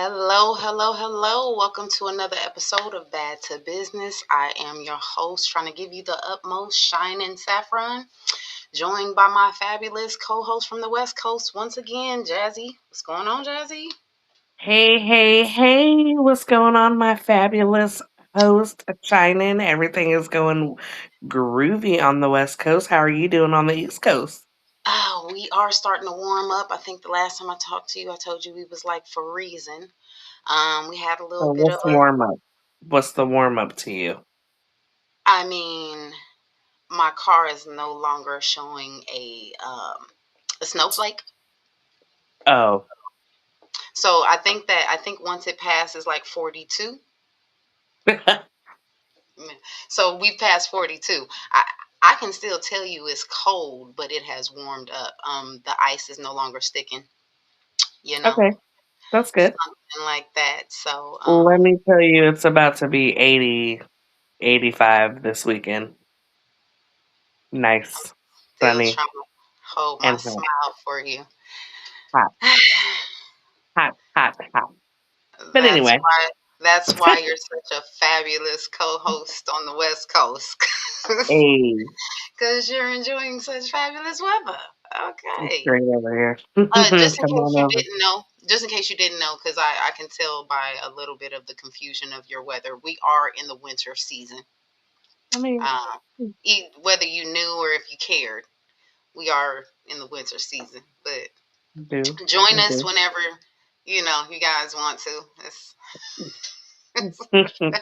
Hello, hello, hello. Welcome to another episode of Bad to Business. I am your host, trying to give you the utmost shining saffron, joined by my fabulous co host from the West Coast once again, Jazzy. What's going on, Jazzy? Hey, hey, hey, what's going on, my fabulous host, Shining? Everything is going groovy on the West Coast. How are you doing on the East Coast? Oh, we are starting to warm up. I think the last time I talked to you, I told you we was like freezing. We had a little So, bit of what's the warm up? What's the warm up to you? I mean, my car is no longer showing a snowflake. Oh, So I think once it passes like 42. So we passed 42. I can still tell you it's cold, but it has warmed up. The ice is no longer sticking, you know, okay, that's good. something like that. So Let me tell you, it's about to be 80, 85 this weekend. Nice, still sunny, trying to hold my and hot, smile for you. hot, hot, hot, hot. But That's anyway, why that's why you're such a fabulous co-host on the West Coast. hey, Because you're enjoying such fabulous weather. it's Okay. great over here. Just in Come case on you over. didn't know, just in case you didn't know, because I can tell by a little bit of the confusion of your weather, we are in the winter season. I mean, Uh, Whether you knew or if you cared, we are in the winter season. But do, join I us do. whenever you guys want to.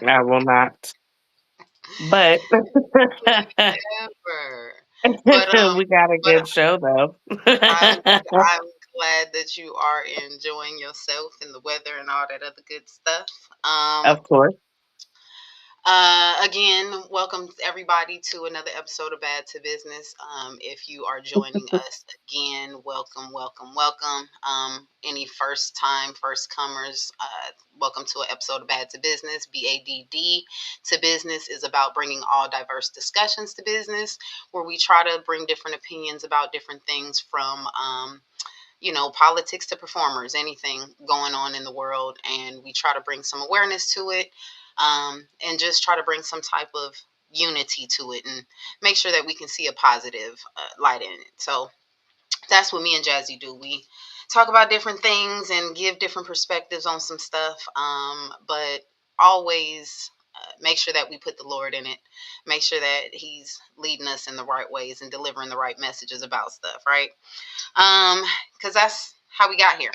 I will not. But Whatever. But we got a but good show though. I'm glad that you are enjoying yourself and the weather and all that other good stuff. Of course. Again, welcome everybody to another episode of Bad to Business. If you are joining us again, welcome, welcome, welcome. Any first time, first comers, welcome to an episode of Bad to Business. B.A.D.D to business is about bringing all diverse discussions to business, where we try to bring different opinions about different things from politics to performers, anything going on in the world. And we try to bring some awareness to it, and just try to bring some type of unity to it and make sure that we can see a positive light in it. So that's what me and Jazzy do. We talk about different things and give different perspectives on some stuff, but always make sure that we put the Lord in it, make sure that He's leading us in the right ways and delivering the right messages about stuff, right? Because that's how we got here.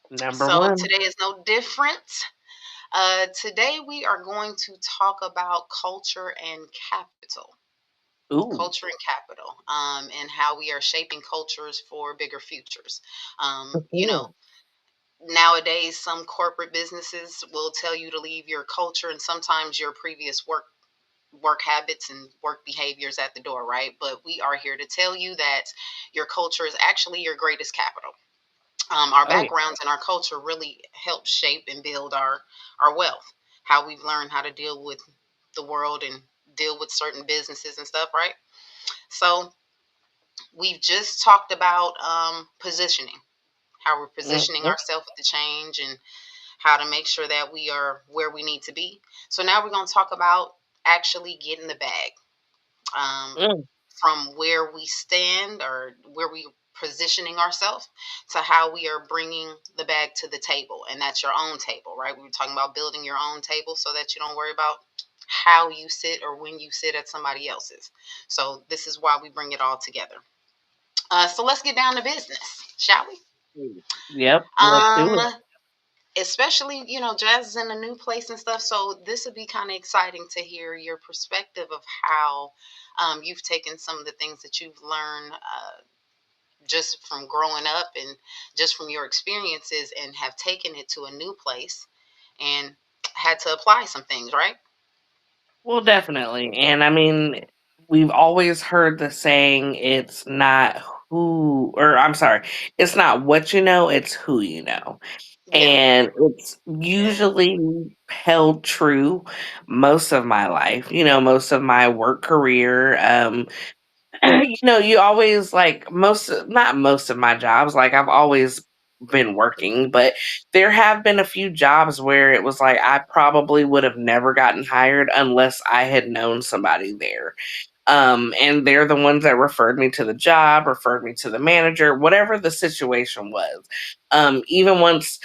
Number So one. today is no different. Today we are going to talk about culture and capital. Ooh. Culture and capital, and how we are shaping cultures for bigger futures. Mhm. Nowadays, some corporate businesses will tell you to leave your culture and sometimes your previous work habits and work behaviors at the door, right? But we are here to tell you that your culture is actually your greatest capital. Our Oh yeah. backgrounds and our culture really help shape and build our wealth, how we've learned how to deal with the world and deal with certain businesses and stuff, right? So we've just talked about positioning, how we're positioning Mhm. ourselves with the change and how to make sure that we are where we need to be. So now we're going to talk about actually getting the bag, um, Mm. from where we stand or where we positioning ourselves to how we are bringing the bag to the table, and that's your own table, right? We were talking about building your own table so that you don't worry about how you sit or when you sit at somebody else's. So this is why we bring it all together. So let's get down to business, shall we? Yep. Let's do it. um Especially, Jazz is in a new place and stuff, so this would be kind of exciting to hear your perspective of how you've taken some of the things that you've learned, just from growing up and just from your experiences, and have taken it to a new place and had to apply some things, right? Well, definitely. And I mean, we've always heard the saying, it's not who, or I'm sorry, it's not what you know, it's who you know. Yeah. And it's usually held true most of my life, most of my work career. You always like not most of my jobs, like I've always been working, but there have been a few jobs where it was like I probably would have never gotten hired unless I had known somebody there. And they're the ones that referred me to the job, referred me to the manager, whatever the situation was. Even once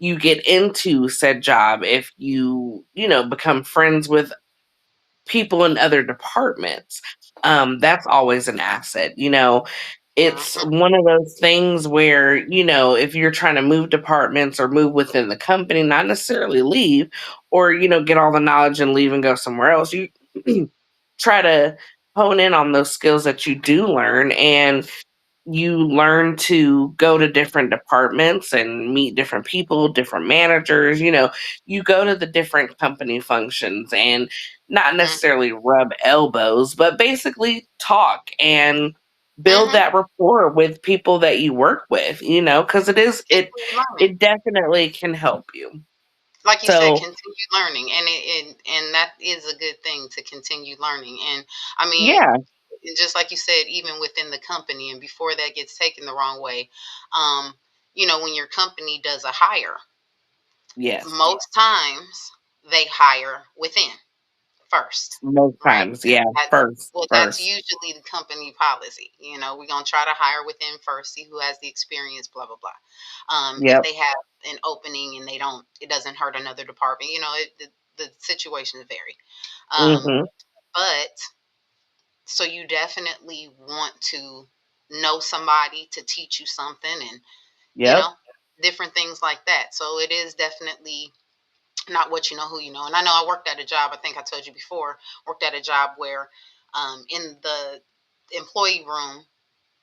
you get into said job, if become friends with people in other departments, that's always an asset. It's Mhm. one of those things where, if you're trying to move departments or move within the company, not necessarily leave or, get all the knowledge and leave and go somewhere else, you try to hone in on those skills that you do learn, and you learn to go to different departments and meet different people, different managers. You go to the different company functions and not Mhm. necessarily rub elbows, but basically talk and build Mhm. that rapport with people that you work with, because Continue learning. it definitely can help you. Like you said, So, continue learning, and that is a good thing to continue learning. And I mean, yeah, just like you said, even within the company, and before that gets taken the wrong way, um, when your company does a hire, yes, most times they hire within first, most right? times, yeah, That, first, well, that's first. usually the company policy. We're gonna try to hire within first, see who has the experience, blah blah blah. If Yep. they have an opening and they don't, it doesn't hurt another department. The situations vary. Um, Mhm. but so you definitely want to know somebody to teach you something, and you Yep. know different things like that. So it is definitely not what you know, who you know. And I know I worked at a job, I think I told you before, worked at a job where in the employee room,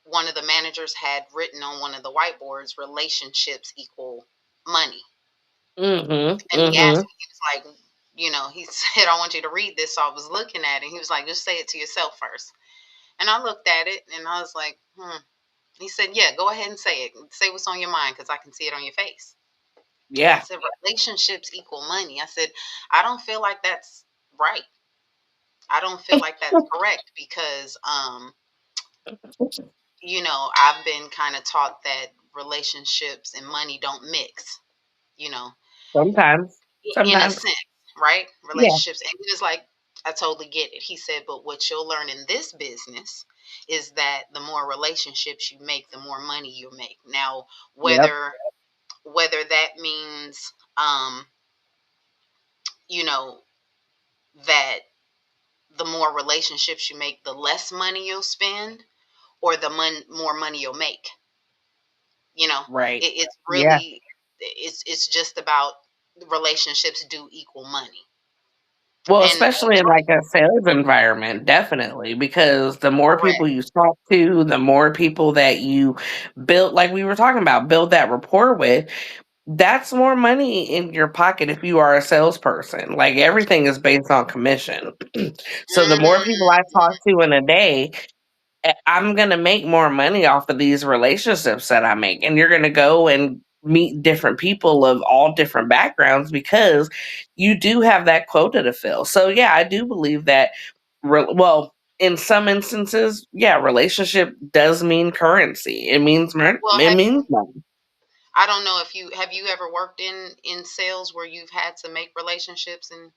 one of the managers had written on one of the whiteboards, relationships equal money. Mhm. And he asked Mhm. me, he was like, he said, I want you to read this. So I was looking at it. He was like, just say it to yourself first. And I looked at it and I was like, hmm. He said, yeah, go ahead and say it. Say what's on your mind because I can see it on your face. I Yeah. said, relationships equal money. I said, I don't feel like that's right. I don't feel like that's correct because, I've been kind of taught that relationships and money don't mix, you know, Sometimes. in a Sometimes. sense, right? Yeah. Relationships. And he was like, I totally get it. He said, but what you'll learn in this business is that the more relationships you make, the more money you make. Now, Yep. whether that means, you know, that the more relationships you make, the less money you'll spend, or the more money you'll make. Right. It's Yeah. really, it's just about relationships do equal money. Well, And especially in like a sales environment, definitely, because the more people correct. you talk to, the more people that you build, like we were talking about, build that rapport with, that's more money in your pocket if you are a salesperson. Like everything is based on commission. So the more people I Mhm. talk to in a day, I'm gonna make more money off of these relationships that I make. And you're gonna go and meet different people of all different backgrounds because you do have that quota to fill. So yeah, I do believe that in some instances, yeah, relationship does mean currency. It means Well, it means money. I don't know if you ever worked in sales where you've had to make relationships, and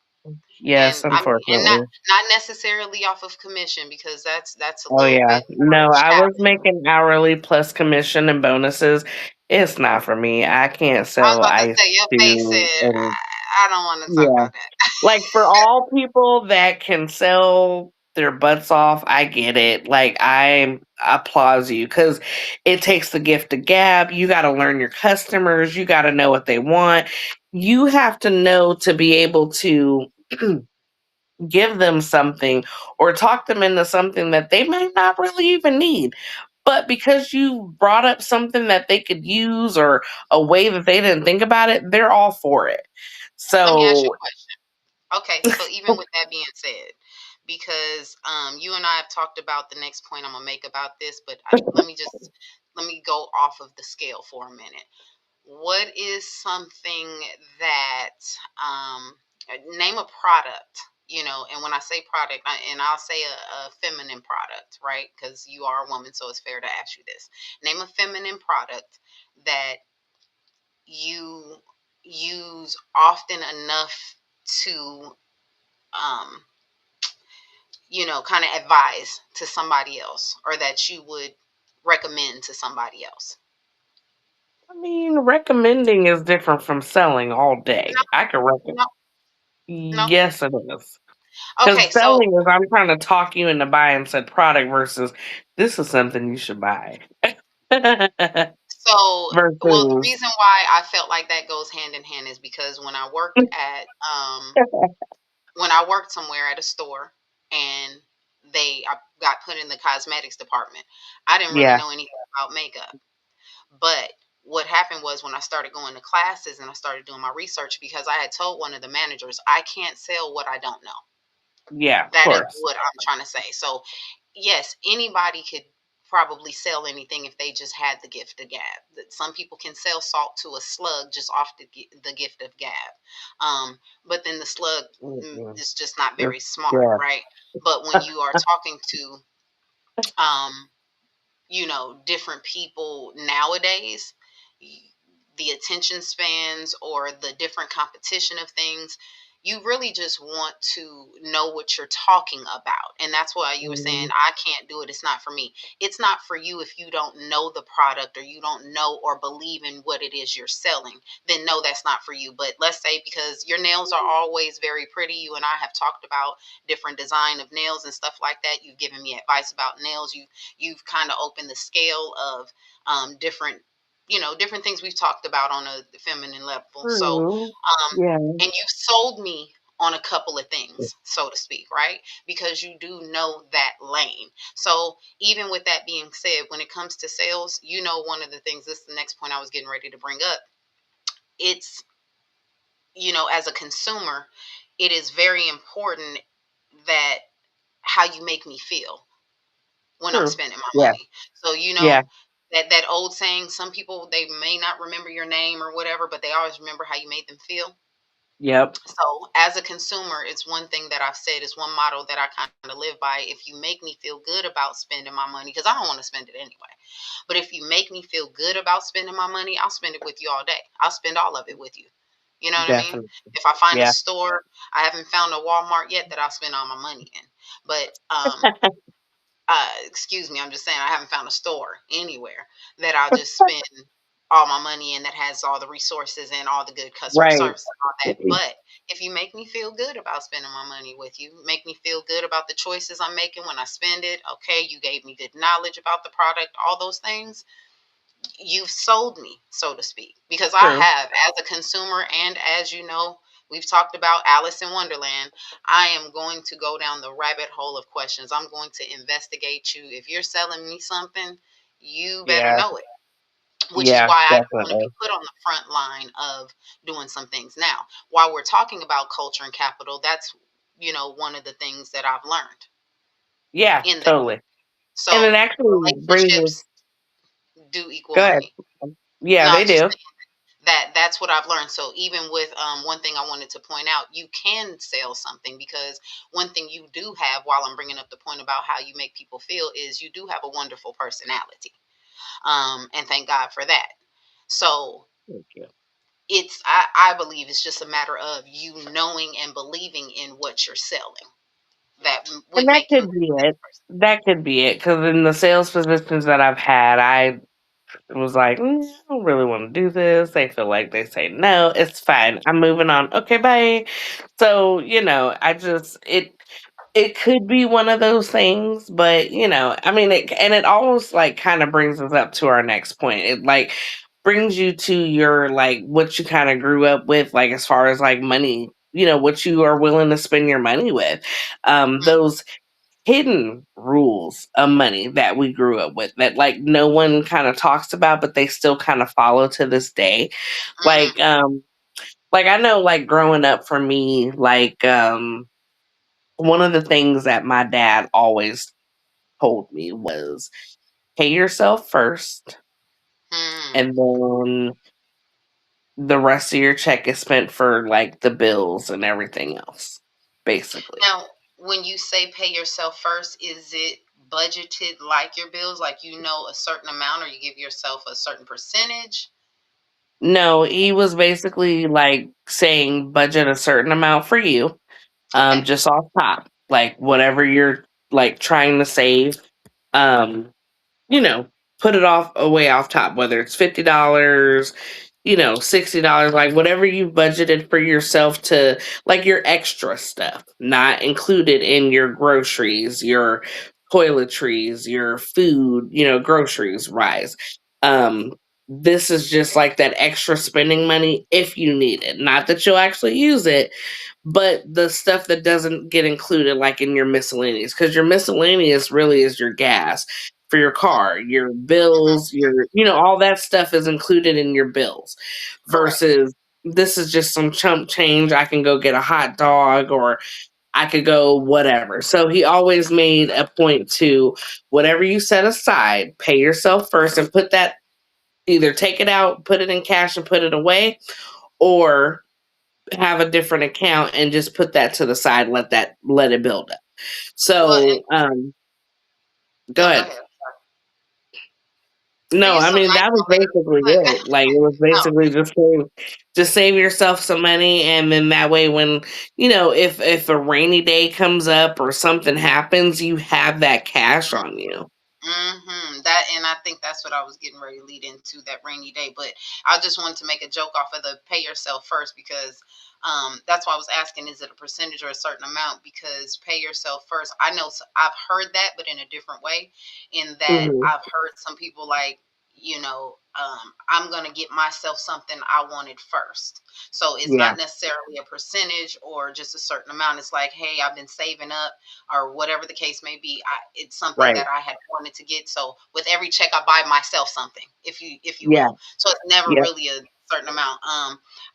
Yes, I mean, and not unfortunately. not necessarily off of commission, because that's a Oh little yeah. bit more No, I was challenging. making hourly plus commission and bonuses. It's not for me. I can't I was sell about to ice say your face to said, and I don't want to talk yeah. about that. Like for all people that can sell their butts off, I get it. Like I applaud you because it takes the gift of gab. You got to learn your customers. You got to know what they want. You have to know to be able to give them something or talk them into something that they might not really even need. But because you brought up something that they could use or a way that they didn't think about it, they're all for it. Let me ask you So, a question. Okay, so even with that being said, because you and I have talked about the next point I'm gonna make about this, but let me go off of the scale for a minute. What is something that, name a product, and when I say product, and I'll say a feminine product, right? Because you are a woman, so it's fair to ask you this. Name a feminine product that you use often enough to, um, kind of advise to somebody else, or that you would recommend to somebody else? I mean, recommending is different from selling all day. I can recommend. No, no. Yes, it is. Because Okay, so selling is I'm trying to talk you into buying said product versus this is something you should buy. so well, the Versus, reason why I felt like that goes hand in hand is because when I worked somewhere at a store, and I got put in the cosmetics department. I didn't really yeah, know anything about makeup. But what happened was, when I started going to classes and I started doing my research, because I had told one of the managers, I can't sell what I don't know. yeah, of That is course. what I'm trying to say. So, yes, anybody could probably sell anything if they just had the gift of gab. That some people can sell salt to a slug just off the gift of gab. But then the slug, Mm-mm. is just not It's very smart, yeah. right? But when you are talking to, um, different people nowadays, y- the attention spans, or the different competition of things, you really just want to know what you're talking about. And that's why you were saying, Mhm. I can't do it. It's not for me. It's not for you if you don't know the product, or you don't know or believe in what it is you're selling. Then no, that's not for you. But let's say, because your nails are always very pretty, you and I have talked about different design of nails and stuff like that. You've given me advice about nails. You've kind of opened the scale of, different, different things we've talked about on a feminine level. So, True. Yeah. and you've sold me on a couple of things, so to speak, right? Because you do know that lane. So, even with that being said, when it comes to sales, one of the things, this is the next point I was getting ready to bring up. It's, as a consumer, it is very important that how you make me feel when I'm True. spending my Yeah. money. So, Yeah. that old saying, some people, they may not remember your name or whatever, but they always remember how you made them feel. Yep. So, as a consumer, it's one thing that I've said, is one motto that I kind of live by. If you make me feel good about spending my money, because I don't want to spend it anyway, but if you make me feel good about spending my money, I'll spend it with you all day. I'll spend all of it with you. You know what I mean? Definitely. If I find a Yeah. store, I haven't found a Walmart yet that I'll spend all my money in. But excuse me, I'm just saying, I haven't found a store anywhere that I'll just spend all my money in, that has all the resources and all the good customer Right. service and all that. But if you make me feel good about spending my money with you, make me feel good about the choices I'm making when I spend it, okay, you gave me good knowledge about the product, all those things, you've sold me, so to speak. Because I True. have, as a consumer, and as you know, we've talked about Alice in Wonderland. I am going to go down the rabbit hole of questions. I'm going to investigate you. If you're selling me something, you better Yeah. know it. Which is Yeah. why I don't want to be Definitely. put on the front line of doing some things. Now, while we're talking about culture and capital, that's, one of the things that I've learned Yeah. in that. Totally. And it So, actually brings us. relationships do equal Go ahead. money. Yeah, No, I they was just do. saying that's what I've learned. So, even with, one thing I wanted to point out, you can sell something, because one thing you do have, while I'm bringing up the point about how you make people feel, is you do have a wonderful personality, and thank God for that. So, Thank you. I believe it's just a matter of you knowing and believing in what you're selling, that And would that make you a could be good it. person. That could be it. Because in the sales positions that I've had, I was like, I don't really want to do this. They feel like they say no. It's fine. I'm moving on. Okay, bye. So I just it could be one of those things, but I mean, it almost like kind of brings us up to our next point. It like brings you to your like what you kind of grew up with, like as far as like money. What you are willing to spend your money with. Mhm, Those hidden rules of money that we grew up with that like no one kind of talks about but they still kind of follow to this day. mhm, Like I know like growing up for me, like one of the things that my dad always told me was pay yourself first mhm. and then the rest of your check is spent for like the bills and everything else, basically. Now, when you say pay yourself first, is it budgeted like your bills, like a certain amount, or you give yourself a certain percentage? No, he was basically like saying budget a certain amount for you, Okay. just off top, like whatever you're like trying to save. Um, you know, put it off away off top, whether it's $50, $60, like whatever you budgeted for yourself to like your extra stuff, not included in your groceries, your toiletries, your food, groceries rise. Um, this is just like that extra spending money if you need it. Not that you'll actually use it, but the stuff that doesn't get included like in your miscellaneous, because your miscellaneous really is your gas for your car, your Mhm. bills, all that stuff is included in your bills, Correct. versus this is just some chump change. I can go get a hot dog, or I could go whatever. So he always made a point to, whatever you set aside, pay yourself first and put that, either take it out, put it in cash and put it away, or have a different account and just put that to the side, let it build up. Well, and So go no, go ahead. ahead. No, No, you're I so mean, nice. that was Don't make basically it. Like, it was no. basically just save yourself some money, and then that way, when if a rainy day comes up or something happens, you have that cash on you. That, and I think that's what I was getting ready to lead into, that rainy day. But I just wanted to make a joke off of the pay yourself first, because that's why I was asking, is it a percentage or a certain amount? Because pay yourself first. I know I've heard that, but in a different way. In that Hmm. I've heard some people like, I'm gonna get myself something I wanted first. So it's Yeah, not necessarily a percentage or just a certain amount. It's like, hey, I've been saving up, or whatever the case may be. It's something right. that I had wanted to get. So with every check, I buy myself something, if you Yeah, will. So it's never yeah, really a certain amount.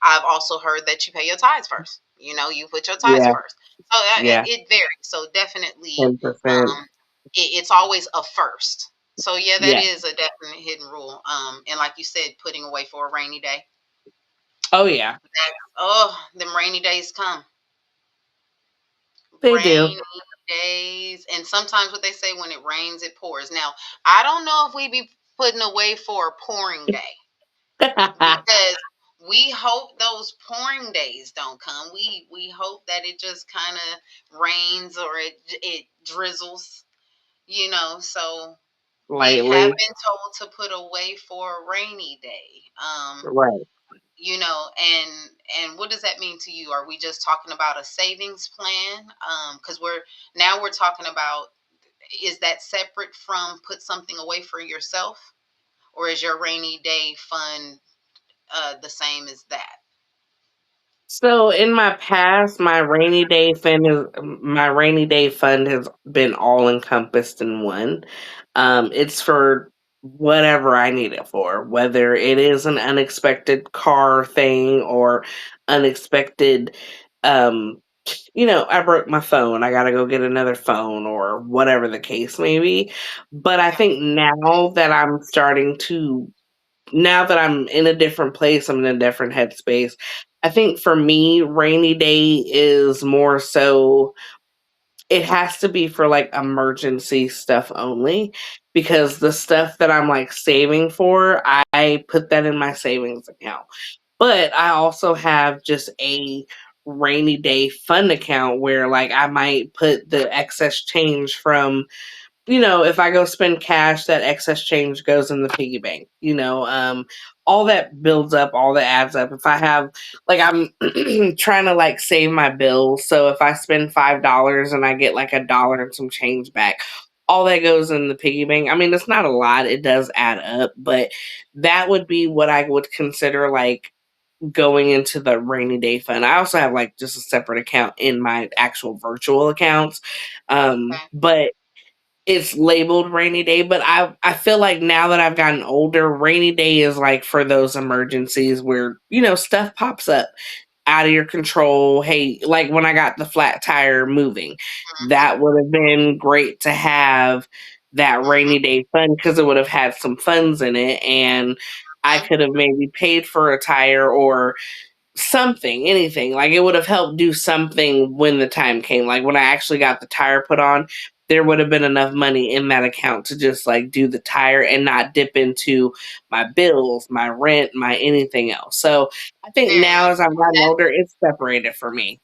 I've also heard that you pay your tithes first. You put your tithes yeah, first. So yeah. it varies. So definitely, 10%. um, it's always a first. So yeah, that Yeah. is a definite hidden rule. And like you said, putting away for a rainy day. Oh yeah, Oh, them rainy days come. they do. Rainy days, and sometimes what they say, when it rains it pours. Now I don't know if we be putting away for a pouring day, because we hope those pouring days don't come. We hope that it just kind of rains, or it drizzles, so we have Lately, been told to put away for a rainy day. right. And what does that mean to you? Are we just talking about a savings plan? Because we're talking about, is that separate from put something away for yourself, or is your rainy day fund the same as that? So in my past, my rainy day fund has been all encompassed in one. It's for whatever I need it for, whether it is an unexpected car thing, or unexpected, um, I broke my phone, I gotta go get another phone, or whatever the case may be. But I Okay. think now that I'm in a different place, I'm in a different headspace. I think for me, rainy day is more so, it has to be for like emergency stuff only, because the stuff that I'm like saving for, I put that in my savings account. But I also have just a rainy day fund account where like I might put the excess change from, if I go spend cash, that excess change goes in the piggy bank. All that builds up, all that adds up. If I have, like, I'm trying to like save my bills, so if I spend $5 and I get like $1 and some change back, all that goes in the piggy bank. I mean, it's not a lot; it does add up, but that would be what I would consider like going into the rainy day fund. I also have like just a separate account in my actual virtual accounts, Okay. but it's labeled rainy day. But I feel like now that I've gotten older, rainy day is like for those emergencies where, stuff pops up out of your control. Hey, like when I got the flat tire moving, Hmm. that would have been great to have that rainy Hmm. day fund, because it would have had some funds in it, and I Hmm. could have maybe paid for a tire or something, anything. Like it would have helped do something when the time came. Like when I actually got the tire put on, there would have been enough money in that account to just like do the tire and not dip into my bills, my rent, my anything else. So I think now Mm. as I've gotten older, it's separated for me.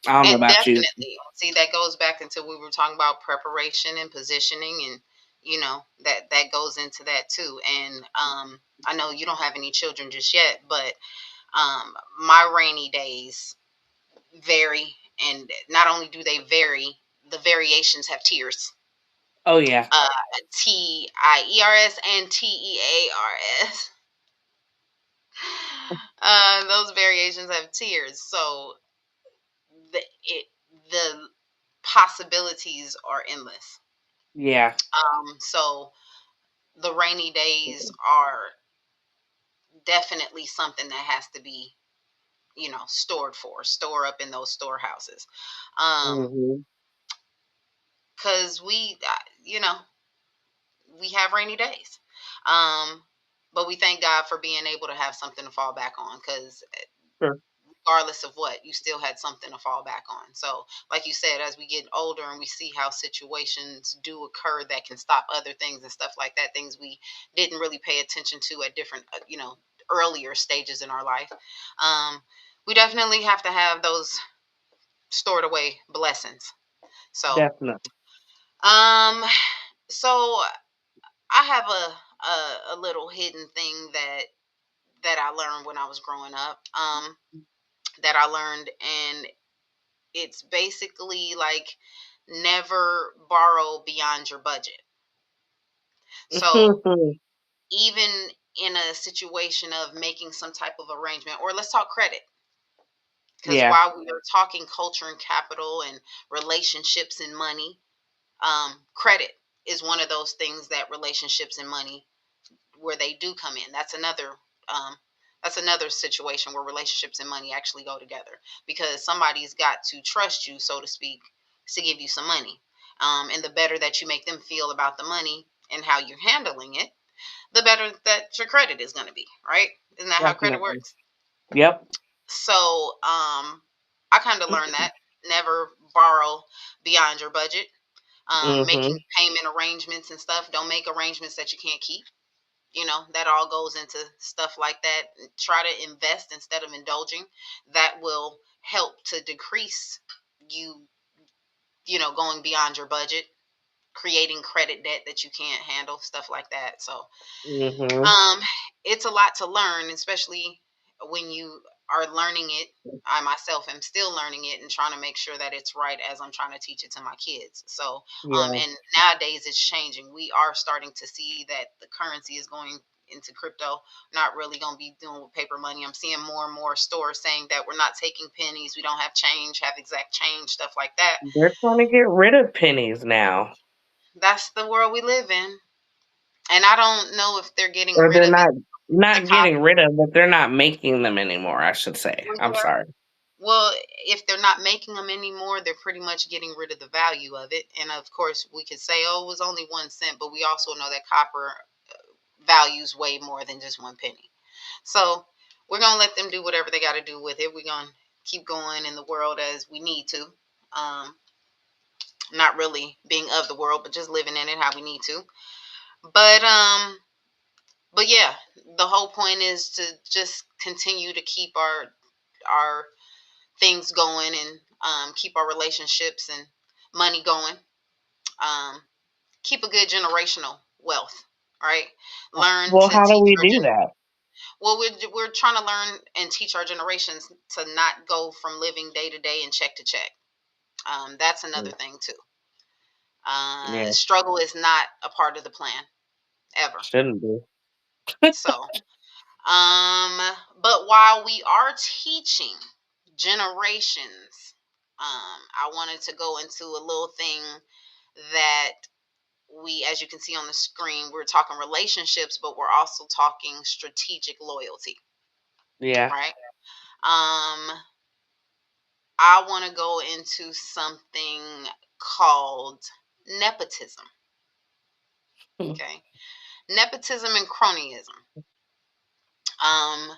I don't know And about you. definitely, see, that goes back into we were talking about preparation and positioning, and that goes into that too. And I know you don't have any children just yet, but my rainy days vary, and not only do they vary, the variations have tiers. Oh yeah. Uh, TIERS and TEARS. Those variations have tiers, so the possibilities are endless. Yeah. So the rainy days are definitely something that has to be, store up in those storehouses. Hmm. Because we have rainy days. Um, but we thank God for being able to have something to fall back on, because Sure. regardless of what, you still had something to fall back on. So, like you said, as we get older and we see how situations do occur that can stop other things and stuff like that, things we didn't really pay attention to at different, earlier stages in our life, we definitely have to have those stored away blessings. So, Definitely. um, so I have a little hidden thing that I learned when I was growing up. That I learned, and it's basically like never borrow beyond your budget. So even in a situation of making some type of arrangement, or let's talk credit, because Yeah. while we are talking culture and capital and relationships and money, credit is one of those things that relationships and money, where they do come in. Um, that's another situation where relationships and money actually go together, because somebody's got to trust you, so to speak, to give you some money. And the better that you make them feel about the money and how you're handling it, the better that your credit is going to be, right? Isn't that how credit Definitely. works? Yep. So I kind of learned that never borrow beyond your budget. Making Hmm. payment arrangements and stuff. Don't make arrangements that you can't keep. That all goes into stuff like that. Try to invest instead of indulging. That will help to decrease you going beyond your budget, creating credit debt that you can't handle, stuff like that. So Hmm. um it's a lot to learn, especially when you are learning it. I myself am still learning it and trying to make sure that it's right as I'm trying to teach it to my kids. So Yeah. and nowadays it's changing. We are starting to see that the currency is going into crypto, not really going to be doing with paper money. I'm seeing more and more stores saying that we're not taking pennies, we don't have change, have exact change, stuff like that. They're trying to get rid of pennies now. That's the world we live in. And I don't know if they're getting Or rid they're of it, the not copy. getting rid of, but they're not making them anymore, I should say. Well, I'm yeah. sorry. Well, if they're not making them anymore, they're pretty much getting rid of the value of it. And of course, we could say, oh, it was only 1 cent, but we also know that copper values way more than just 1 penny. So we're going to let them do whatever they got to do with it. We're going to keep going in the world as we need to. Not really being of the world, but just living in it how we need to. But yeah, the whole point is to just continue to keep our things going, and keep our relationships and money going. Um, Keep a good generational wealth, right? Learn Well, to how do teach we our do that? well, we're trying to learn and teach our generations to not go from living day to day and check to check. That's another Mm. thing too. Yeah, Struggle is not a part of the plan ever. shouldn't be. So, but while we are teaching generations, I wanted to go into a little thing that as you can see on the screen, we're talking relationships, but we're also talking strategic loyalty, Yeah. right? I want to go into something called nepotism. Okay, nepotism and cronyism. Um,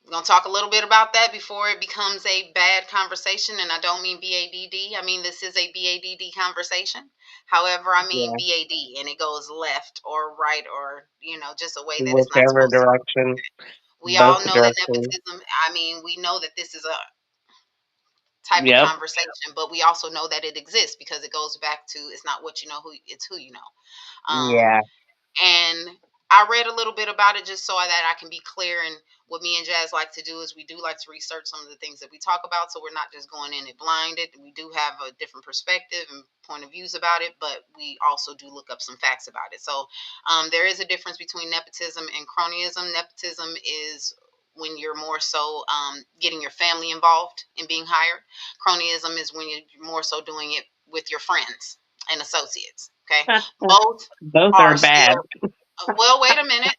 We're going to talk a little bit about that before it becomes a bad conversation. And I don't mean B.A.D.D. I mean, this is a B.A.D.D. conversation. However, I mean Yeah. B.A.D. and it goes left or right or, just a way that it's not Whichever supposed to. direction, We all both know that directions. nepotism, I mean, we know that this is a type of Yep. conversation, but we also know that it exists because it goes back to it's not what you know, it's who you know. Um, Yeah. and I read a little bit about it just so that I can be clear. And what me and Jazz like to do is we do like to research some of the things that we talk about, so we're not just going in it blinded. We do have a different perspective and point of views about it, but we also do look up some facts about it. So there is a difference between nepotism and cronyism. Nepotism is when you're more so getting your family involved in being hired. Cronyism is when you're more so doing it with your friends and associates. Okay, both Both are are bad. still well, wait a minute.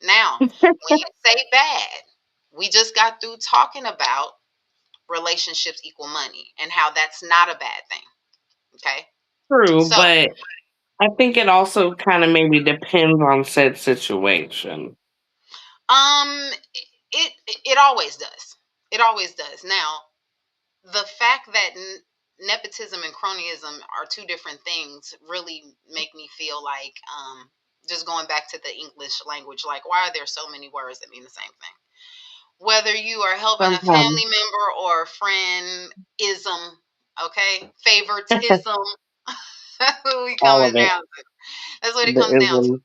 Now, when you say bad, we just got through talking about relationships equal money and how that's not a bad thing. Okay. True, So, but I think it also kind of maybe depends on said situation. um, it always does. It always does. Now, the fact that nepotism and cronyism are two different things really make me feel like, just going back to the English language, like, why are there so many words that mean the same thing? Whether you are helping a Sometimes family member or a friend ism, okay? Favoritism. That's what we all of coming it, down to. That's what it the comes down to. ism.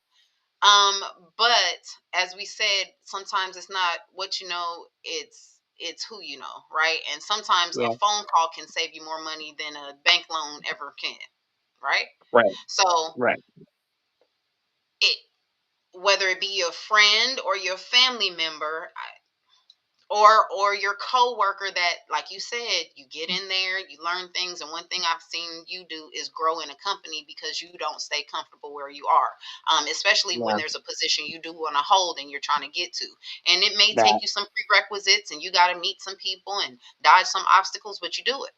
But as we said, sometimes it's not what you know, it's who you know, right? And sometimes a Yeah. phone call can save you more money than a bank loan ever can, right? Right. So Right. it whether it be your friend or your family member, or your coworker that, like you said, you get in there, you learn things. And one thing I've seen you do is grow in a company because you don't stay comfortable where you are, especially when Yeah. there's a position you do want to hold and you're trying to get to. And it may That. take you some prerequisites and you got to meet some people and dodge some obstacles, but you do it,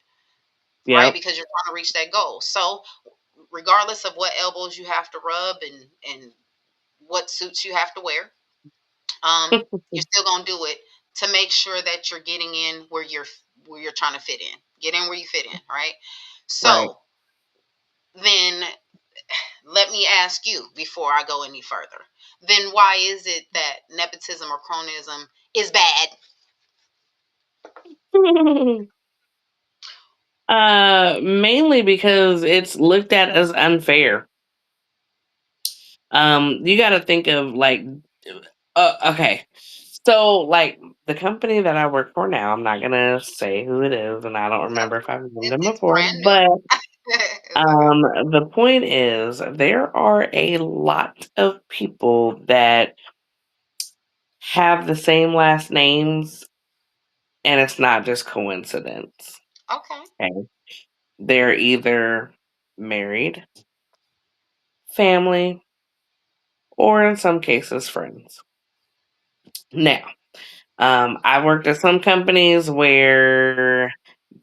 right? Yep. Because you're trying to reach that goal. So regardless of what elbows you have to rub and what suits you have to wear, you're still gonna do it to make sure that you're getting in where you're trying to fit in. Get in where you fit in, right? Right. So then let me ask you before I go any further. Then why is it that nepotism or cronyism is bad? Mainly because it's looked at as unfair. You got to think of like, okay, so like the company that I work for now, I'm not gonna say who it is, and I don't Yep. remember if I've known them It's before, brand new. but It's okay. the point is there are a lot of people that have the same last names, and it's not just coincidence. Okay. Okay, they're either married, family, or in some cases, friends. Now, I worked at some companies where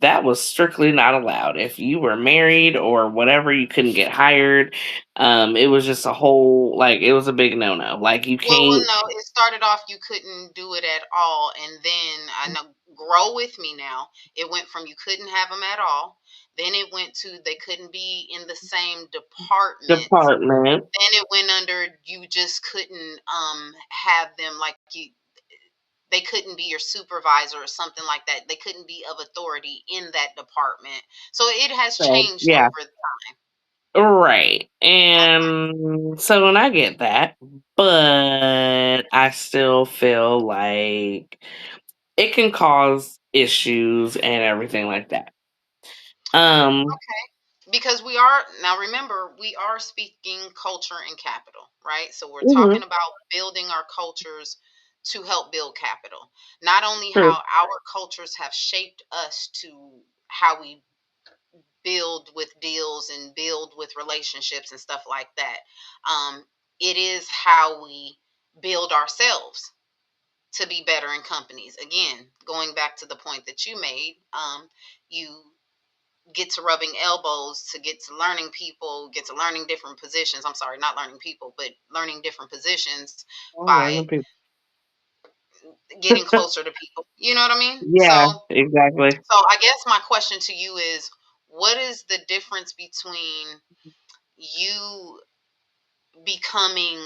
that was strictly not allowed. If you were married or whatever, you couldn't get hired. It was just a whole like it was a big no no. Like you Well, can't no, it started off you couldn't do it at all, and then I know, grow with me now. It went from you couldn't have them at all, then it went to they couldn't be in the same department. department. Then it went under you just couldn't have them like you. They couldn't be your supervisor or something like that. They couldn't be of authority in that department. So it has So changed yeah, over. right. Okay. And so when I get that, but I still feel like it can cause issues and everything like that. Um, Because we are now, remember, we are speaking culture and capital, right? So we're talking mhm, about building our cultures to help build capital. Not only true. how our cultures have shaped us to how we build with deals and build with relationships and stuff like that. um, it is how we build ourselves to be better in companies. Again, going back to the point that you made, you get to rubbing elbows to get to learning people, get to learning different positions. I'm sorry, not learning people, but learning different positions All by random people. getting closer to people. You know what I mean? Yeah, exactly. So I guess my question to you is, what is the difference between you becoming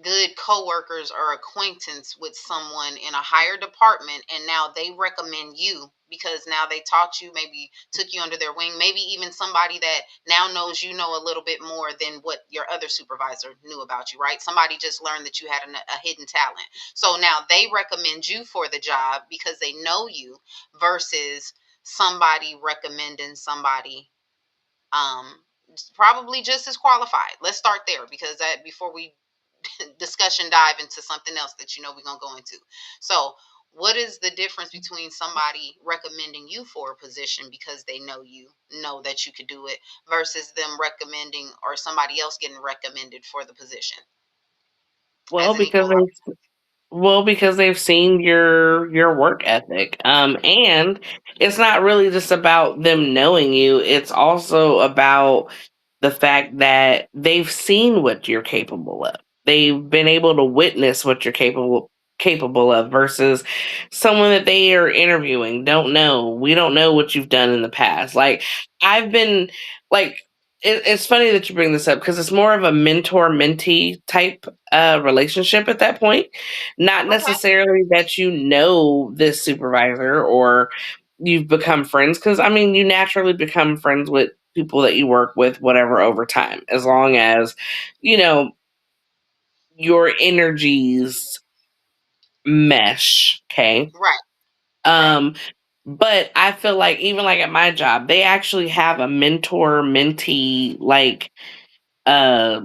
good coworkers or acquaintance with someone in a higher department and now they recommend you because now they taught you, maybe took you under their wing, maybe even somebody that now knows you know a little bit more than what your other supervisor knew about you, right? Somebody just learned that you had a hidden talent, so now they recommend you for the job because they know you, versus somebody recommending somebody um probably just as qualified. Let's start there, because that, before we discussion dive into something else that we're going to go into. So, what is the difference between somebody recommending you for a position because they know you, know that you could do it, versus them recommending, or somebody else getting recommended for the position Well, as an because equal? they've seen your work ethic. And it's not really just about them knowing you, it's also about the fact that they've seen what you're capable of. They've been able to witness what you're capable of versus someone that they are interviewing don't know. We don't know what you've done in the past. Like I've been like it's funny that you bring this up because it's more of a mentor mentee type relationship at that point. Not Okay. necessarily that you know this supervisor or you've become friends, because I mean, you naturally become friends with people that you work with, whatever, over time, as long as, you know, your energies mesh. Okay. Right. Right. Um, but I feel like even like at my job, they actually have a mentor mentee like uh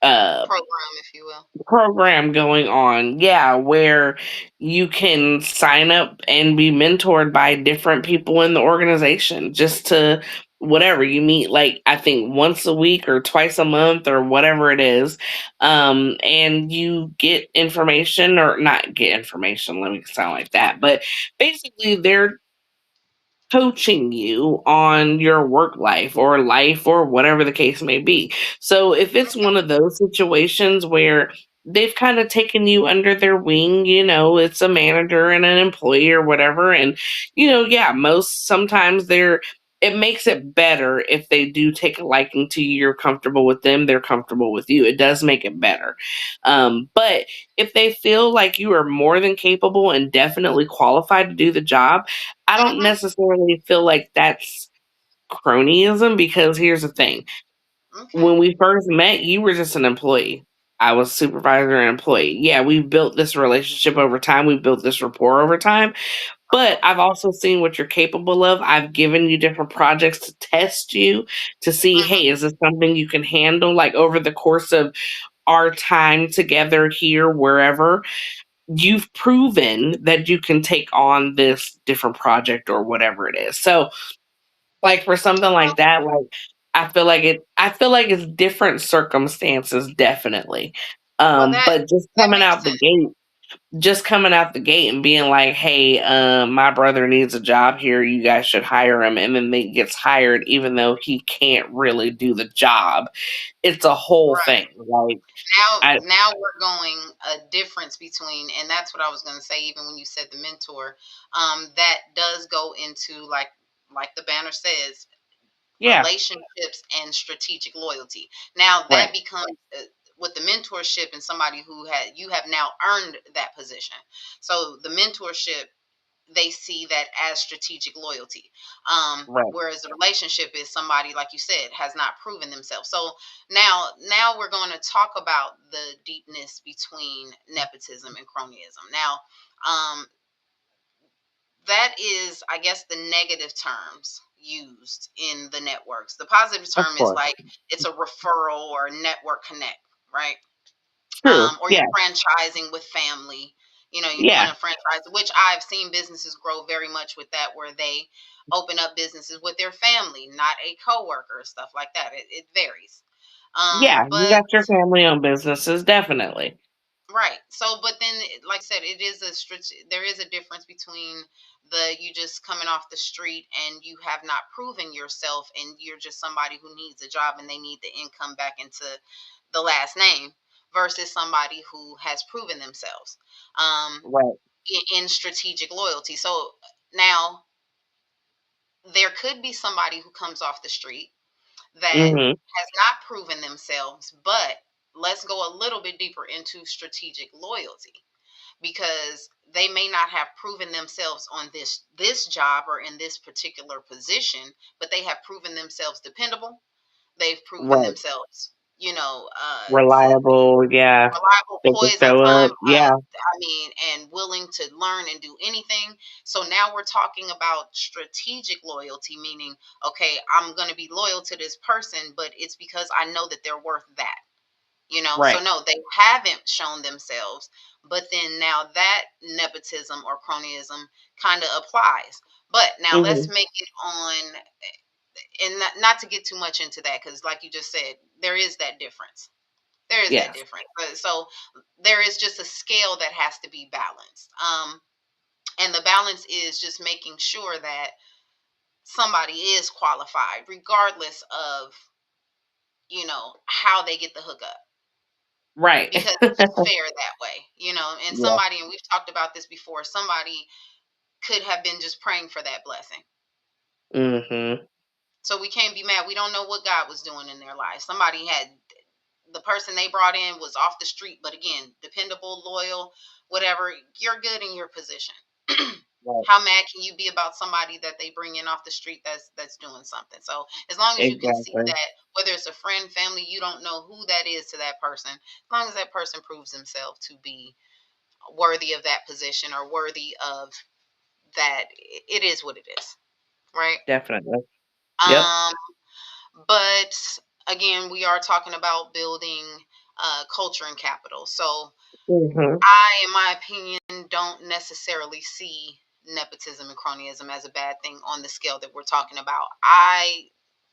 uh Program, if you will. program going on. Yeah, where you can sign up and be mentored by different people in the organization just to whatever you meet, like I think once a week or twice a month or whatever it is. And you get information, or not get information, let me sound like that, but basically they're coaching you on your work life or whatever the case may be. So if it's one of those situations where they've kind of taken you under their wing, it's a manager and an employee or whatever, and yeah, most sometimes it makes it better if they do take a liking to you, you're comfortable with them, they're comfortable with you. It does make it better. But if they feel like you are more than capable and definitely qualified to do the job, I don't Mm-hmm. necessarily feel like that's cronyism, because here's the thing. Okay. When we first met, you were just an employee. I was supervisor and employee. Yeah, we've built this relationship over time. We've built this rapport over time. But Okay. I've also seen what you're capable of. I've given you different projects to test you to see, Mm-hmm. hey, is this something you can handle? Like over the course of our time together here, wherever, you've proven that you can take on this different project or whatever it is. So, like for something Well, like that, like I feel like it's different circumstances, definitely. that But makes sense. just coming out the gate and being like, "Hey, my brother needs a job here. You guys should hire him," and then he gets hired, even though he can't really do the job. It's a whole Right. thing. Like, I Now we're going a difference between, and that's what I was going to say, even when you said the mentor, that does go into, like the banner says, yeah, relationships and strategic loyalty. Now that right, becomes with the mentorship, and somebody who had you have now earned that position. So the mentorship, they see that as strategic loyalty. right, Whereas the relationship is somebody, like you said, has not proven themselves. So now we're going to talk about the deepness between nepotism and cronyism. Now, that is, I guess, the negative terms used in the networks. The positive of term is course, like it's a referral or network connect, right? true, Or you're yeah, franchising with family. You're doing yeah, a franchise, which I've seen businesses grow very much with that, where they open up businesses with their family, not a coworker, stuff like that. It varies. yeah. You But got your family-owned businesses, definitely. right. So, but then, like I said, there is a difference between the you just coming off the street and you have not proven yourself, and you're just somebody who needs a job and they need the income back into the last name, versus somebody who has proven themselves. Um, Right. in strategic loyalty. So now there could be somebody who comes off the street that Mhm. has not proven themselves, but let's go a little bit deeper into strategic loyalty, because they may not have proven themselves on this job or in this particular position, but they have proven themselves dependable. They've proven Right. themselves, to be Reliable, yeah. reliable, They can poised on show time. up, yeah. And willing to learn and do anything. So now we're talking about strategic loyalty, meaning, okay, I'm going to be loyal to this person, but it's because I know that they're worth that. So Right. no, they haven't shown themselves, but then now that nepotism or cronyism kind of applies. But now let's Mhm. make it on, and not to get too much into that, because like you just said, there is that difference. There is that Yes. difference. So there is just a scale that has to be balanced. And the balance is just making sure that somebody is qualified, regardless of, how they get the hookup, Right. because it's fair that way, and Yeah. somebody, and we've talked about this before, somebody could have been just praying for that blessing. Mhm. So we can't be mad. We don't know what God was doing in their life. Somebody had, the person they brought in was off the street, but again, dependable, loyal, whatever. You're good in your position. Right. How mad can you be about somebody that they bring in off the street that's doing something? So as long as you can see Exactly. that, whether it's a friend, family, you don't know who that is to that person, as long as that person proves himself to be worthy of that position or worthy of that, it is what it is, right? Definitely. Yep. Um, but again, we are talking about building culture and capital. So Mhm. I, in my opinion, don't necessarily see nepotism and cronyism as a bad thing on the scale that we're talking about. I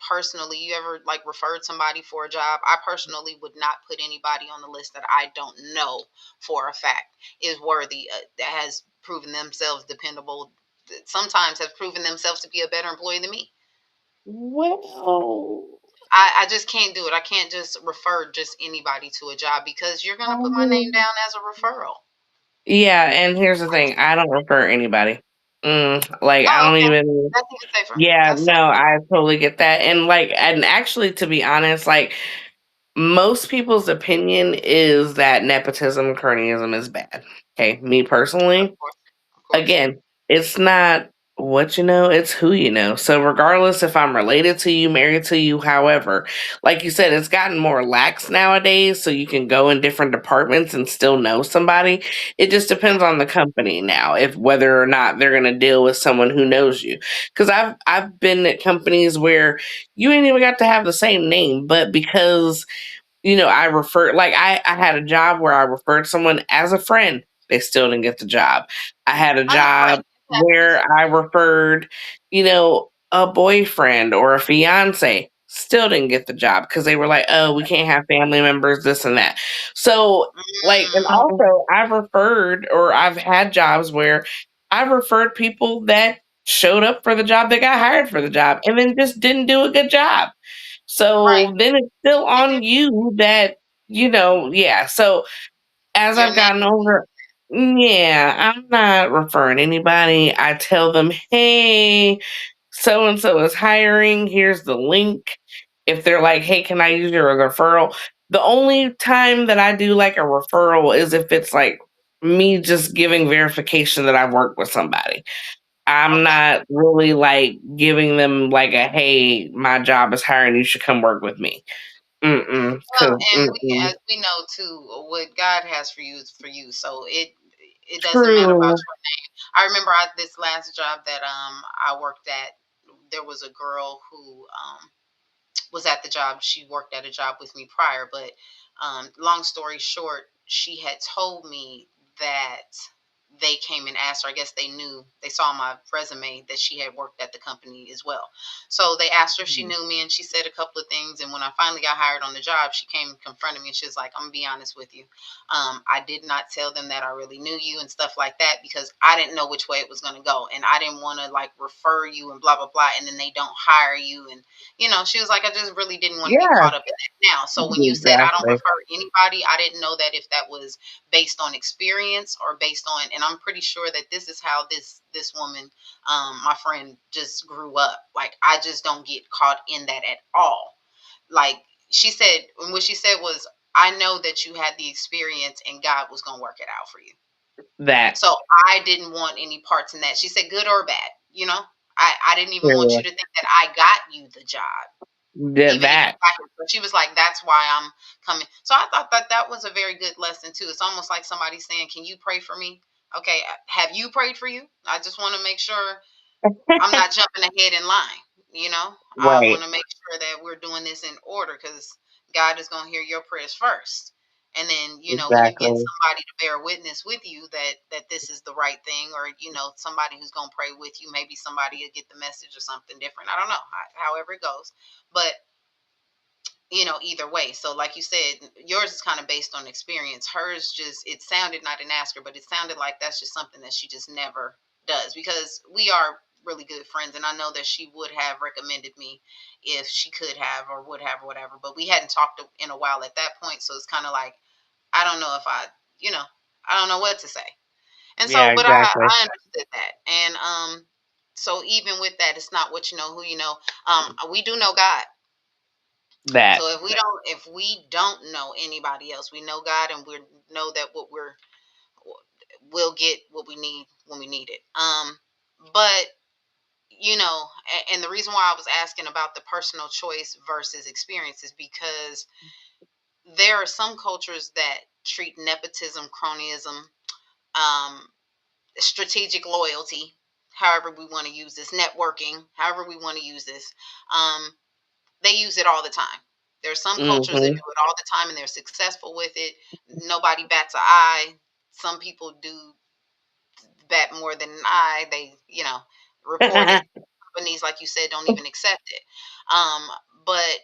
personally, you ever like referred somebody for a job? I personally would not put anybody on the list that I don't know for a fact is worthy, that has proven themselves dependable, that sometimes have proven themselves to be a better employee than me. Well, I just can't do it. I can't just refer just anybody to a job, because you're going to put my name um, down as a referral. yeah, and here's the I thing, just, I don't refer anybody. Like, I oh, don't okay. even. That's even safer. Yeah, That's no, safer. I totally get that, and, like, and actually, to be honest, like, most people's opinion is that nepotism, cronyism is bad. Okay, me Of personally, course. Of course. again, it's not what you know, it's who you know. So regardless if I'm related to you, married to you, however, like you said, it's gotten more lax nowadays, so you can go in different departments and still know somebody. It just Yeah. depends on the company now, if whether or not they're gonna deal with someone who knows you. Because I've been at companies where you ain't even got to have the same name, but because I refer like I had a job where I referred someone as a friend. They still didn't get the job. I had a I know, right? job It where happens. I referred, a boyfriend or a fiance. Still didn't get the job because they were like, oh, we can't have family members, this and that. So, like, and Mm, also I've referred or I've had jobs where I've referred people that showed up for the job, that got hired for the job, and then just didn't do a good job. right. So then it's still It on happens. you that, yeah. So as Your I've name gotten will be. older, yeah, I'm not referring anybody. I tell them, hey, so and so is hiring. Here's the link. If they're like, hey, can I use your referral? The only time that I do like a referral is if it's like me just giving verification that I've worked with somebody. I'm Okay. not really like giving them like a hey, my job is hiring, you should come work with me. Mm-mm. Well, 'Cause and mm-mm. as we know too, what God has for you is for you. So it doesn't matter about True. your name. I remember this last job that I worked at. There was a girl who was at the job. She worked at a job with me prior, but long story short, she had told me that they came and asked her. I guess they knew, they saw my resume that she had worked at the company as well. So they asked her if she Mhm. knew me, and she said a couple of things. And when I finally got hired on the job, she came and confronted me, and she was like, "I'm gonna be honest with you. I did not tell them that I really knew you and stuff like that, because I didn't know which way it was gonna go, and I didn't want to like refer you and blah blah blah, and then they don't hire you." And she was like, I just really didn't want to be Yeah, caught up in that now. So when you said I don't exactly. refer anybody, I didn't know that if that was based on experience or based on, and and I'm pretty sure that this is how this woman, my friend, just grew up. Like, I just don't get caught in that at all. Like, she said, and what she said was, I know that you had the experience and God was going to work it out for you. That. So I didn't want any parts in that. She said, good or bad, you know. I didn't even want you Period. to think that I got you the job, even if you That. got it. But she was like, that's why I'm coming. So I thought that that was a very good lesson too. It's almost like somebody saying, can you pray for me? Okay, have you prayed for you? I just want to make sure I'm not jumping ahead in line. You know, I want Right. to make sure that we're doing this in order, because God is going to hear your prayers first. And then, you know, when you get Exactly. somebody to bear witness with you that this is the right thing, or, you know, somebody who's going to pray with you, maybe somebody will get the message or something different. I don't know, however it goes. But, you know, either way. So like you said, yours is kind of based on experience. Hers just, it sounded, not an asker, but it sounded like that's just something that she just never does, because we are really good friends, and I know that she would have recommended me if she could have, or would have, or whatever, but we hadn't talked in a while at that point. So it's kind of like, I don't know if I, you know, I don't know what to say. And so, Yeah, but exactly. I understood that. And so even with that, it's not what you know, who you know. We do know God. That. So if we don't know anybody else, we know God, and we know that what we'll get what we need when we need it. But you know, and the reason why I was asking about the personal choice versus experience is because there are some cultures that treat nepotism, cronyism, um, strategic loyalty, however we want to use this, networking, however we want to use this. Um, they use it all the time. There are some cultures that Mhm. do it all the time and they're successful with it. Nobody bats an eye. Some people do bat more than an eye. They, you know, report it. Companies, like you said, don't even accept it. Um, but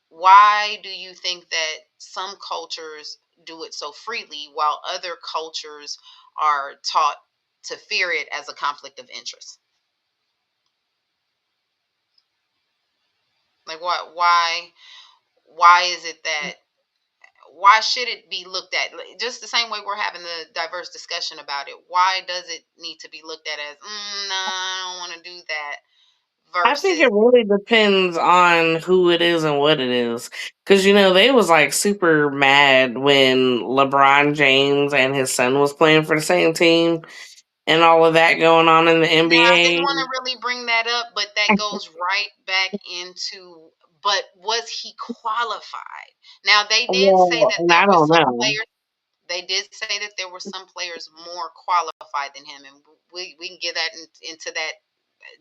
why do you think that some cultures do it so freely while other cultures are taught to fear it as a conflict of interest? Like, why is it that, why should it be looked at just the same way we're having the diverse discussion about it? Why does it need to be looked at as, no, I don't want to do that, I think it versus, really depends on who it is and what it is. Cause they was like super mad when LeBron James and his son was playing for the same team and all of that going on in the yeah, I didn't NBA. want to really bring that up, but that goes right back into, but was he qualified? Now, they did say Well, that and there I were don't some know. players, they did say that there were some players more qualified than him, and we can get that into that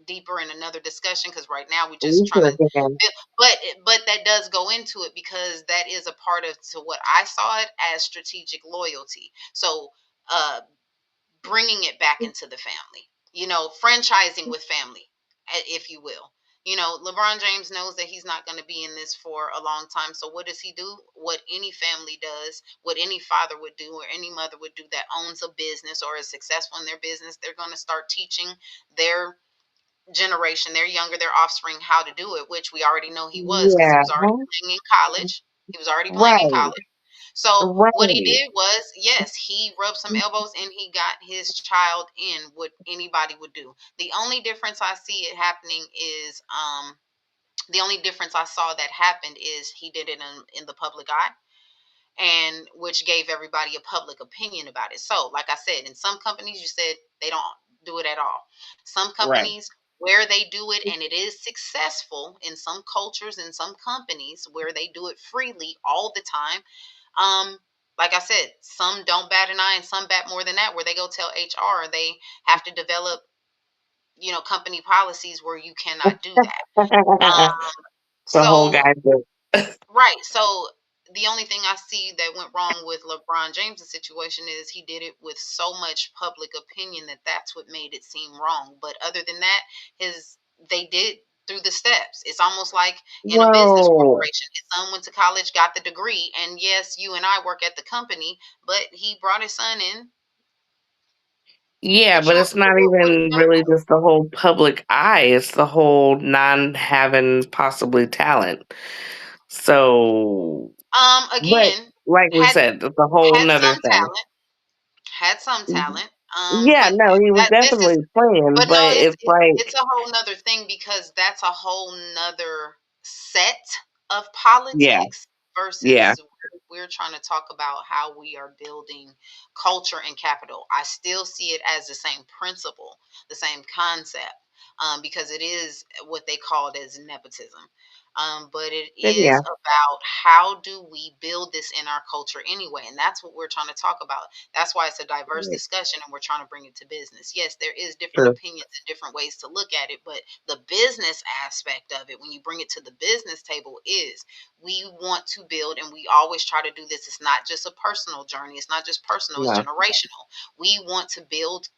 deeper in another discussion, because right now we're just We trying sure to, can. but that does go into it, because that is a part of, to what I saw it as, strategic loyalty. So uh bringing it back into the family, you know, franchising with family, if you will. You know, LeBron James knows that he's not going to be in this for a long time. So what does he do? What any family does, what any father would do, or any mother would do that owns a business or is successful in their business, they're going to start teaching their generation, their younger, their offspring, how to do it, which we already know he was, because he Yeah. was already playing in college. He was already playing in Right. college. So what he Right. did was, yes, he rubbed some elbows and he got his child in what anybody would do. The only difference I see it happening is, the only difference I saw that happened is he did it in the public eye, and which gave everybody a public opinion about it. So, like I said, in some companies, you said they don't do it at all. Some Right. companies, where they do it and it is successful, in some cultures, in some companies where they do it freely all the time. Um, like I said, some don't bat an eye and some bat more than that, where they go tell HR they have to develop, you know, company policies where you cannot do that. Um, The whole so guy thing. right. So the only thing I see that went wrong with LeBron James' situation is he did it with so much public opinion that that's what made it seem wrong. But other than that, his they did through the steps. It's almost like in a business Well, corporation. His son went to college, got the degree, and yes, you and I work at the company, but he brought his son in. yeah, What but you want it's me to not do? What even you gonna really do? just the whole public eye. It's the whole non having possibly talent. So, but Again, like we had said, it's a whole had nother some thing. talent, had some Mhm. talent. Yeah, But no, he was that this is definitely playing, but but no, it's it's like a whole nother thing because that's a whole nother set of yeah, politics yeah, versus we're trying to talk about how we are building culture and capital. I still see it as the same principle, the same concept, because it is what they call it as nepotism. But it yeah, is about how do we build this in our culture anyway, and that's what we're trying to talk about. That's why it's a diverse right, discussion and we're trying to bring it to business. Yes, there is different true, opinions and different ways to look at it, but the business aspect of it, when you bring it to the business table, is we want to build, and we always try to do this. It's not just a personal journey, it's not just personal, it's no, generational. We want to build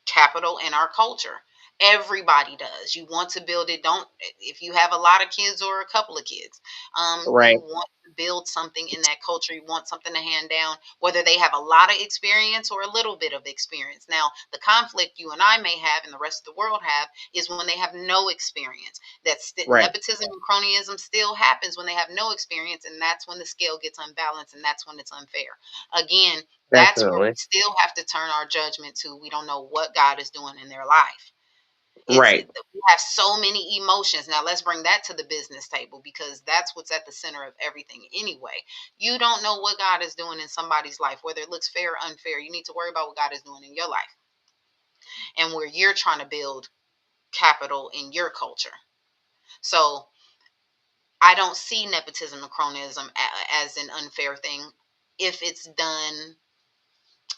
capital in our culture. Everybody does. You want to build it. Don't if you have a lot of kids or a couple of kids, you right, want to build something in that culture. You want something to hand down, whether they have a lot of experience or a little bit of experience. Now, the conflict you and I may have, and the rest of the world have, is when they have no experience. That's right, nepotism and cronyism still happens when they have no experience, and that's when the scale gets unbalanced, and that's when it's unfair. Again, that's where we definitely, still have to turn our judgment to. We don't know what God is doing in their life. It's right, we have so many emotions. Now let's bring that to the business table because that's what's at the center of everything anyway. You don't know what God is doing in somebody's life, whether it looks fair or unfair. You need to worry about what God is doing in your life and where you're trying to build capital in your culture. So I don't see nepotism and cronyism as an unfair thing if it's done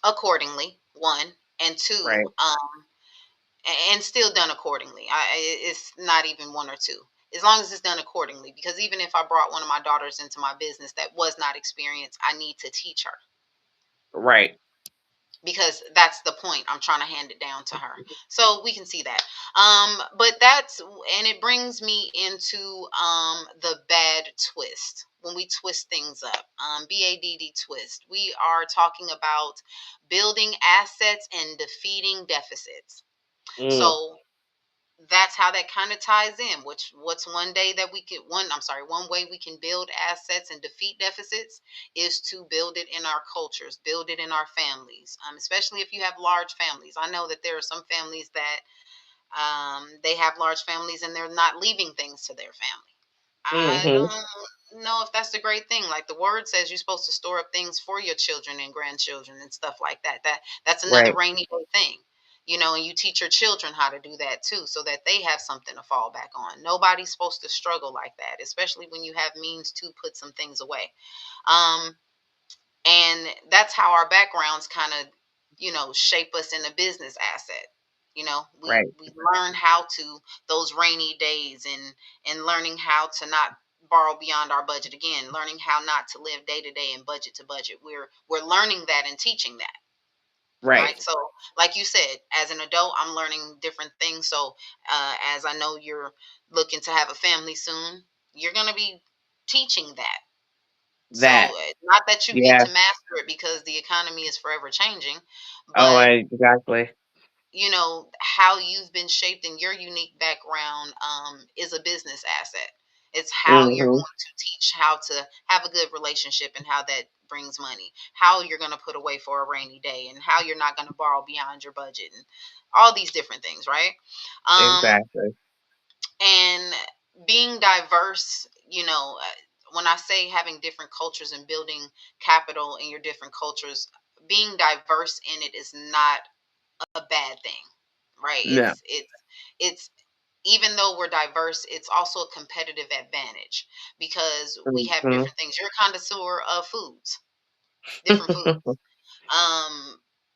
accordingly, one, and two, right, and still done accordingly. It's not even one or two. As long as it's done accordingly, because even if I brought one of my daughters into my business that was not experienced, I need to teach her right, because that's the point. I'm trying to hand it down to her. So we can see that. But that's and it brings me into the bad twist. When we twist things up, B.A.D.D twist. We are talking about building assets and defeating deficits. mm, So that's how that kind of ties in. Which what's one day that we can one I'm sorry, one way we can build assets and defeat deficits is to build it in our cultures, build it in our families. Especially if you have large families. I know that there are some families that they have large families and they're not leaving things to their family. I mhm, don't know if that's the great thing. Like the word says, you're supposed to store up things for your children and grandchildren and stuff like that. That's another right, rainy day thing, and you teach your children how to do that too, so that they have something to fall back on. Nobody's supposed to struggle like that, especially when you have means to put some things away. Um, and that's how our backgrounds kind of shape us in a business asset. we right, we learn how to those rainy days and learning how to not borrow beyond our budget, again learning how not to live day to day and budget to budget. We're learning that and teaching that, right, right? So like you said, as an adult I'm learning different things. So as I know you're looking to have a family soon, you're going to be teaching that. So, that, not that you get yeah, to master it because the economy is forever changing, oh, but exactly, how you've been shaped in your unique background is a business asset. It's how you're mhm, going to teach how to have a good relationship and how that brings money, how you're going to put away for a rainy day, and how you're not going to borrow beyond your budget, and all these different things, right? Um, exactly, and being diverse, when I say having different cultures and building capital in your different cultures, being diverse in it is not a bad thing, right? no, It's even though we're diverse, it's also a competitive advantage because we have mhm, different things. You're a connoisseur of foods, different foods.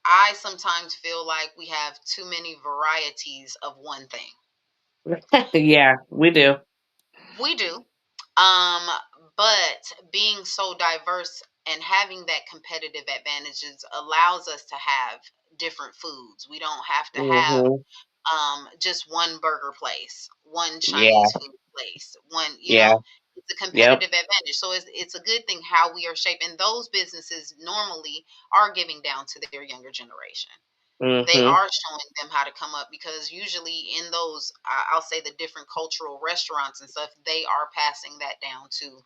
I sometimes feel like we have too many varieties of one thing. yeah, we do, We do. Um, but being so diverse and having that competitive advantages allows us to have different foods. We don't have to have mhm, just one burger place, one yeah, Chinese food place, one, yeah, it's a yep, competitive advantage. So it's a good thing how we are shaped. And those businesses normally are giving down to their younger generation. They mhm, are showing them how to come up because usually in those I'll say the different cultural restaurants and stuff, they are passing that down to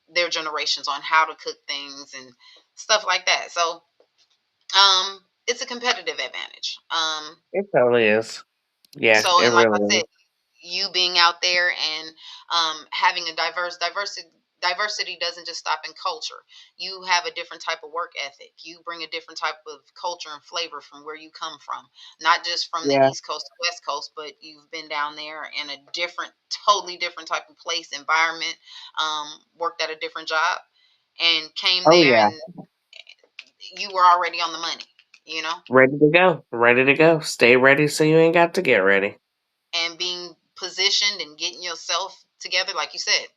their generations on how to cook things and stuff like that. So it's a competitive advantage. It totally is. Yeah, So, it and like I really said, is. you being out there and having a diversity doesn't just stop in culture. You have a different type of work ethic. You bring a different type of culture and flavor from where you come from, not just from the Yeah. East Coast to West Coast, but you've been down there in a different, totally different type of place, environment, worked at a different job, and came Oh there, yeah. and you were already on the money, you know, Ready to go. Ready to go. Stay ready so you ain't got to get ready. and being positioned and getting yourself together, like you said.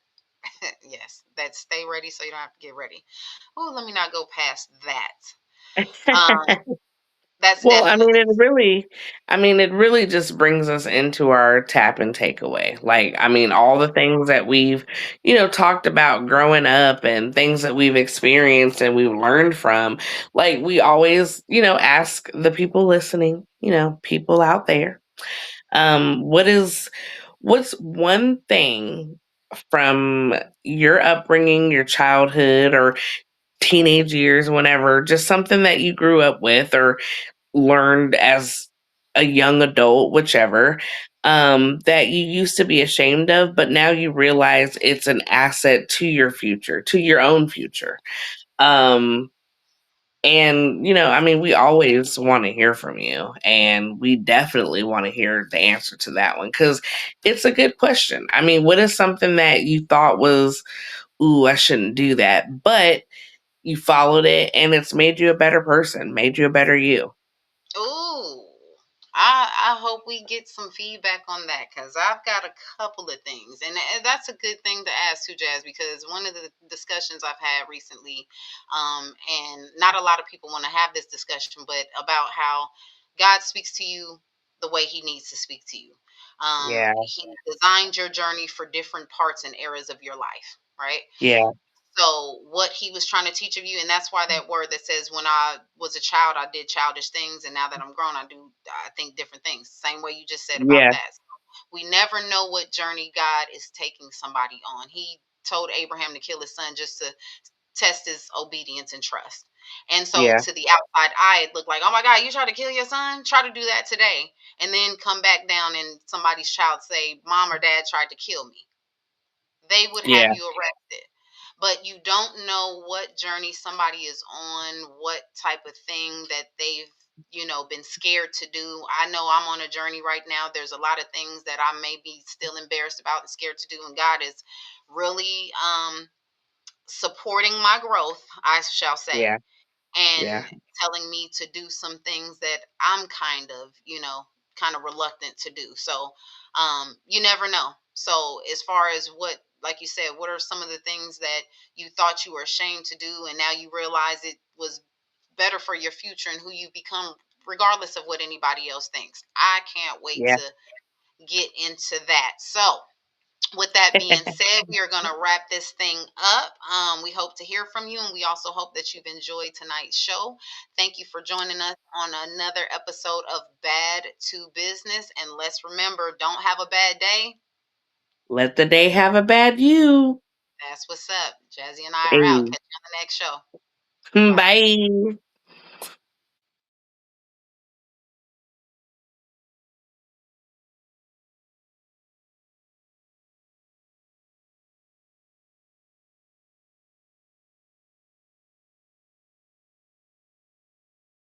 Yes, that stay ready so you don't have to get ready. Oh, let me not go past that. Um, that's Well, definitely it really just brings us into our tap and takeaway. Like, all the things that we've, talked about growing up and things that we've experienced and we've learned from. Like, we always, ask the people listening, people out there, what's one thing from your upbringing, your childhood, or teenage years, whenever, just something that you grew up with or learned as a young adult, whichever, that you used to be ashamed of, but now you realize it's an asset to your future, to your own future. Um, and, we always want to hear from you, and we definitely want to hear the answer to that one because it's a good question. What is something that you thought was, ooh, I shouldn't do that, but you followed it and it's made you a better person, made you a better you? Ooh, I hope we get some feedback on that because I've got a couple of things, and that's a good thing to ask too, Jazz, because one of the discussions I've had recently, and not a lot of people want to have this discussion, but about how God speaks to you the way He needs to speak to you. Yeah, He designed your journey for different parts and eras of your life, right? yeah, So what he was trying to teach of you, and that's why that word that says, "When I was a child, I did childish things, and now that I'm grown, I think different things." Same way you just said about yeah, that. So we never know what journey God is taking somebody on. He told Abraham to kill his son just to test his obedience and trust. And so yeah, to the outside eye, it looked like, "Oh my God, you try to kill your son? Try to do that today." And then come back down and somebody's child say, "Mom or dad tried to kill me." They would have yeah, you arrested. But you don't know what journey somebody is on, what type of thing that they've, been scared to do. I know I'm on a journey right now. There's a lot of things that I may be still embarrassed about and scared to do. And God is really supporting my growth, I shall say, yeah, and yeah, telling me to do some things that I'm kind of reluctant to do. So, you never know. So, as far as what, like you said, what are some of the things that you thought you were ashamed to do, and now you realize it was better for your future and who you become, regardless of what anybody else thinks? I can't wait yeah. to get into that. So, with that being said, we are going to wrap this thing up. We hope to hear from you, and we also hope that you've enjoyed tonight's show. Thank you for joining us on another episode of Bad to Business. And let's remember, don't have a bad day. Let the day have a bad you. That's what's up. Jazzy and I are out. Hey. Catch you on the next show. Bye. Bye.